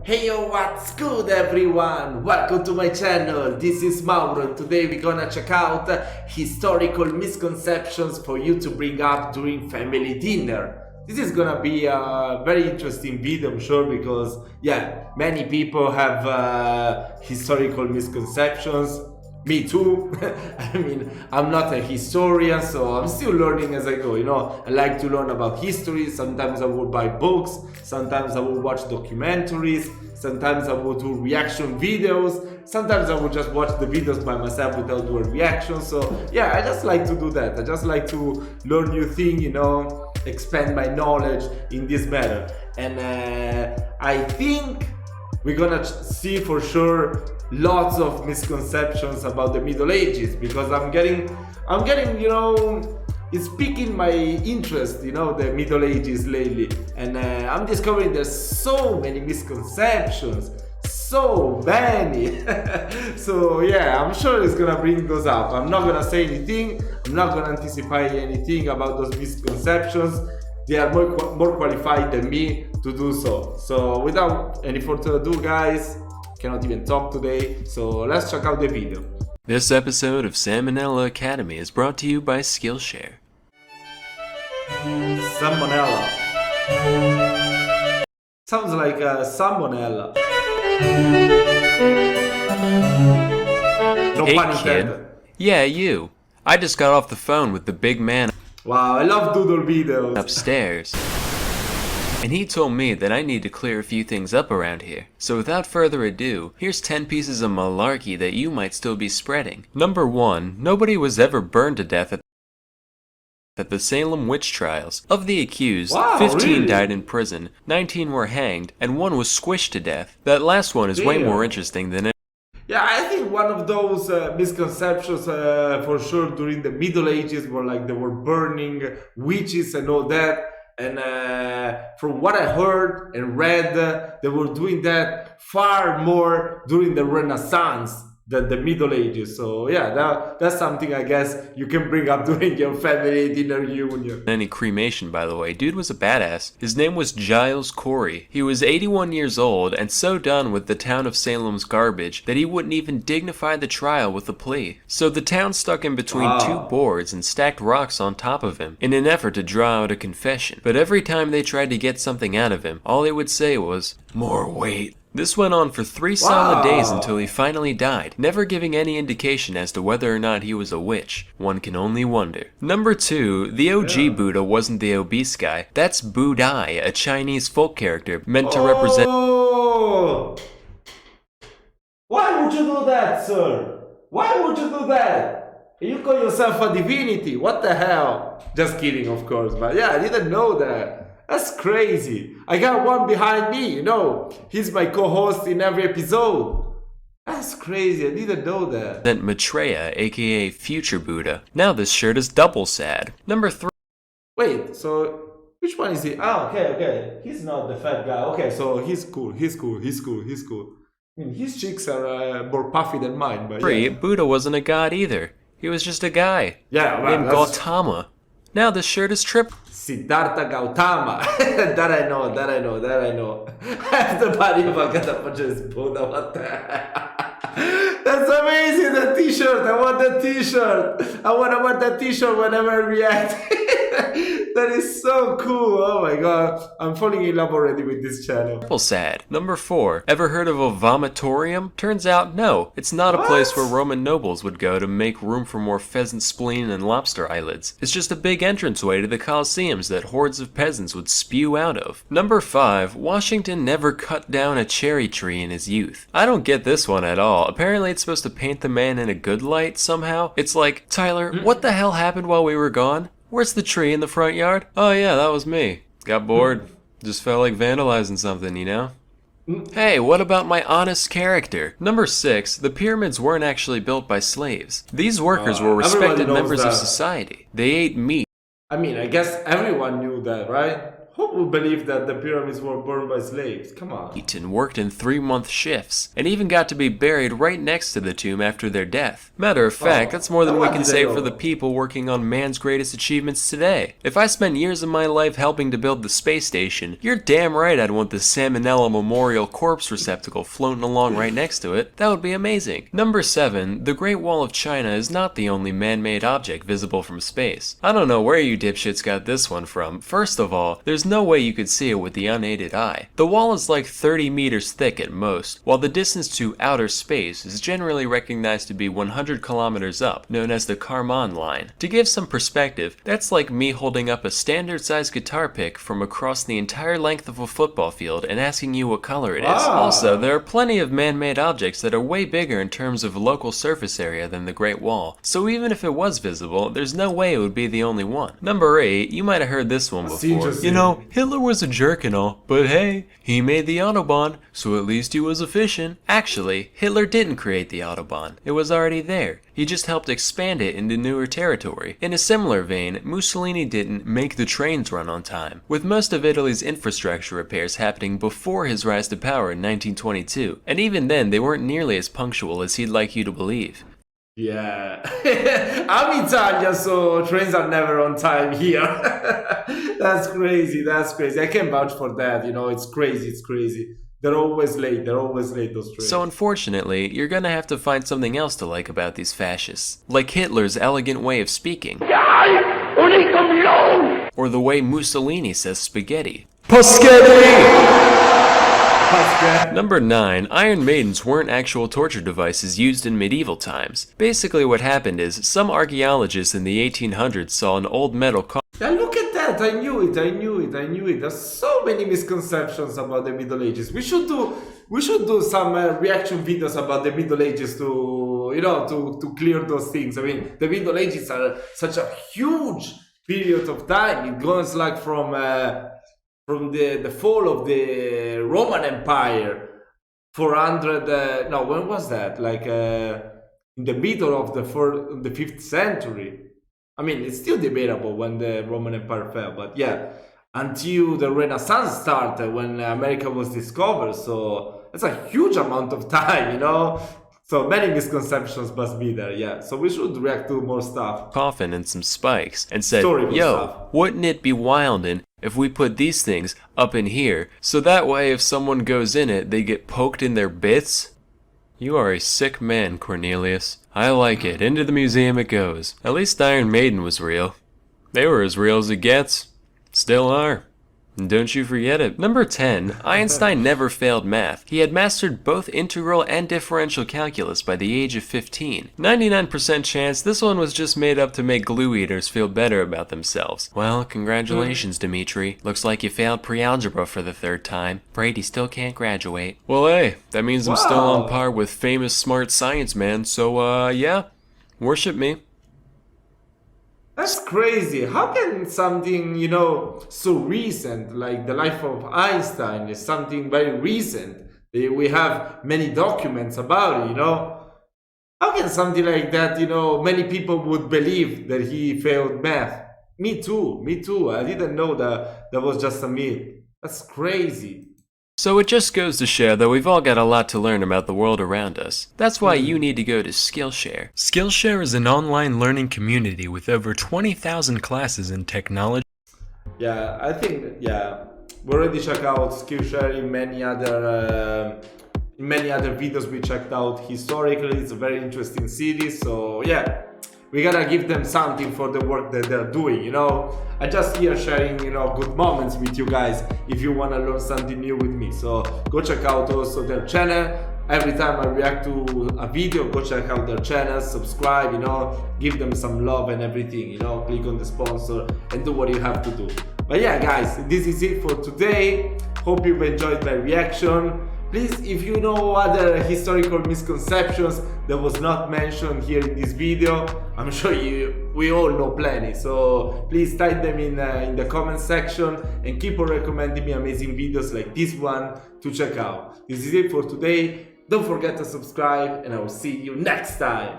Hey yo, what's good everyone? Welcome to my channel. This is Mauro and today we're gonna check out historical misconceptions for you to bring up during family dinner. This is gonna be a very interesting video, I'm sure, because many people have historical misconceptions. Me too. I mean, I'm not a historian, so I'm still learning as I go, I like to learn about history. Sometimes I will buy books, sometimes I will watch documentaries, sometimes I will do reaction videos, sometimes I will just watch the videos by myself without doing reactions. So I just like to do that. I just like to learn new things, expand my knowledge in this matter. And I think we're gonna see for sure lots of misconceptions about the Middle Ages, because I'm getting, it's piquing my interest, the Middle Ages lately, and I'm discovering there's so many misconceptions, so many. So I'm sure it's gonna bring those up. I'm not gonna say anything, I'm not gonna anticipate anything about those misconceptions. They are more qualified than me to do so. So without any further ado, guys, cannot even talk today, so let's check out the video. This episode of Salmonella Academy is brought to you by Skillshare. Salmonella. Sounds like salmonella. No Hey pun kid. intended. Yeah, you. I just got off the phone with the big man Wow, I love doodle videos. upstairs. And he told me that I need to clear a few things up around here. So without further ado, here's 10 pieces of malarkey that you might still be spreading. Number 1. Nobody was ever burned to death at the Salem witch trials. Of the accused, Wow, 15 really? died in prison, 19 were hanged, and 1 was squished to death. That last one is way Damn. more interesting than I think one of those misconceptions for sure during the Middle Ages were like they were burning witches and all that. And from what I heard and read, they were doing that far more during the Renaissance than the Middle Ages. So that's something I guess you can bring up during your family dinner reunion. any cremation, by the way. Dude was a badass. His name was Giles Corey. He was 81 years old and so done with the town of Salem's garbage that he wouldn't even dignify the trial with a plea. So the town stuck him between Wow. 2 boards and stacked rocks on top of him in an effort to draw out a confession. But every time they tried to get something out of him, all he would say was, "More weight." This went on for 3 solid days until he finally died, never giving any indication as to whether or not he was a witch. One can only wonder. Number 2, the OG Buddha wasn't the obese guy. That's Budai, a Chinese folk character meant to represent. Oh! Why would you do that, sir? Why would you do that? You call yourself a divinity? What the hell? Just kidding, of course, but I didn't know that. That's crazy. I got one behind me, He's my co-host in every episode. That's crazy, I didn't know that. Maitreya, aka Future Buddha. Now this shirt is double sad. Number 3. Wait, so which one is he? Oh, okay. He's not the fat guy. Okay, so he's cool. I mean, his cheeks are more puffy than mine, but Buddha wasn't a god either. He was just a guy named that's Gautama. Now this shirt is triple. Siddhartha Gautama. that I know. I have the body of a Gadapaja's Buddha. What the hell? That's amazing, the t-shirt. I want the t-shirt. I want to wear that t-shirt whenever I react. That is so cool. Oh my god. I'm falling in love already with this channel. Sad. Number 4. Ever heard of a vomitorium? Turns out, no. It's not a place where Roman nobles would go to make room for more pheasant spleen and lobster eyelids. It's just a big entranceway to the Colosseums that hordes of peasants would spew out of. Number 5. Washington never cut down a cherry tree in his youth. I don't get this one at all. Apparently it's supposed to paint the man in a good light somehow. It's like, Tyler, what the hell happened while we were gone? Where's the tree in the front yard? Oh yeah, that was me. Got bored. Just felt like vandalizing something, Hey, what about my honest character? Number 6, the pyramids weren't actually built by slaves. These workers were respected members of society. They ate meat. I mean, I guess everyone knew that, right? Who would believe that the pyramids were burned by slaves? Come on. And worked in 3-month shifts, and even got to be buried right next to the tomb after their death. Matter of fact, that's more than we can say for the people working on man's greatest achievements today. If I spent years of my life helping to build the space station, you're damn right I'd want the Salmonella Memorial Corpse Receptacle floating along right next to it. That would be amazing. Number 7. The Great Wall of China is not the only man-made object visible from space. I don't know where you dipshits got this one from. First of all, there's no way you could see it with the unaided eye. The wall is like 30 meters thick at most, while the distance to outer space is generally recognized to be 100 kilometers up, known as the Kármán line. To give some perspective, that's like me holding up a standard-sized guitar pick from across the entire length of a football field and asking you what color it is. Also, there are plenty of man-made objects that are way bigger in terms of local surface area than the Great Wall, so even if it was visible, there's no way it would be the only one. Number 8, you might have heard this one before. You know, Hitler was a jerk and all, but hey, he made the Autobahn, so at least he was efficient. Actually, Hitler didn't create the Autobahn. It was already there. He just helped expand it into newer territory. In a similar vein, Mussolini didn't make the trains run on time, with most of Italy's infrastructure repairs happening before his rise to power in 1922, and even then they weren't nearly as punctual as he'd like you to believe. Yeah, I'm Italian, so trains are never on time here. That's crazy, I can vouch for that, you know, it's crazy. They're always late, those trains. So unfortunately, you're gonna have to find something else to like about these fascists. Like Hitler's elegant way of speaking. Or the way Mussolini says spaghetti. Number 9. Iron Maidens weren't actual torture devices used in medieval times. Basically what happened is, some archaeologists in the 1800s saw an old metal car. Yeah, look at that, I knew it. There's so many misconceptions about the Middle Ages. We should do some reaction videos about the Middle Ages to, you know, to clear those things. I mean, the Middle Ages are such a huge period of time. It goes like from the fall of the Roman Empire, 400, when was that? Like in the middle of the 5th century. I mean, it's still debatable when the Roman Empire fell, but yeah, until the Renaissance started, when America was discovered, so that's a huge amount of time, you know? So many misconceptions must be there, yeah. So we should react to more stuff. Coffin and some spikes, and said, Historical yo, stuff. Wouldn't it be wildin' if we put these things up in here, so that way if someone goes in it, they get poked in their bits? You are a sick man, Cornelius. I like it. Into the museum it goes. At least Iron Maiden was real. They were as real as it gets. Still are. And don't you forget it. Number 10. Einstein never failed math. He had mastered both integral and differential calculus by the age of 15. 99% chance this one was just made up to make glue eaters feel better about themselves. Well, congratulations, Dimitri. Looks like you failed pre-algebra for the 3rd time. Brady still can't graduate. Well, hey, that means I'm still on par with famous smart science man, so yeah, worship me. That's crazy. How can something, you know, so recent, like the life of Einstein, is something very recent? We have many documents about it, you know? How can something like that, you know, many people would believe that he failed math? Me too. I didn't know that was just a myth. That's crazy. So it just goes to show that we've all got a lot to learn about the world around us. That's why you need to go to Skillshare. Skillshare is an online learning community with over 20,000 classes in technology. Yeah, I think, yeah, we already checked out Skillshare in many other videos we checked out historically. It's a very interesting city, so yeah, we gotta give them something for the work that they're doing, you know? I just here sharing, you know, good moments with you guys if you wanna learn something new with me. So go check out also their channel. Every time I react to a video, go check out their channel, subscribe, you know, give them some love and everything, you know, click on the sponsor and do what you have to do. But yeah, guys, this is it for today. Hope you've enjoyed my reaction. Please, if you know other historical misconceptions that was not mentioned here in this video, I'm sure we all know plenty. So please type them in the comment section and keep on recommending me amazing videos like this one to check out. This is it for today. Don't forget to subscribe and I will see you next time.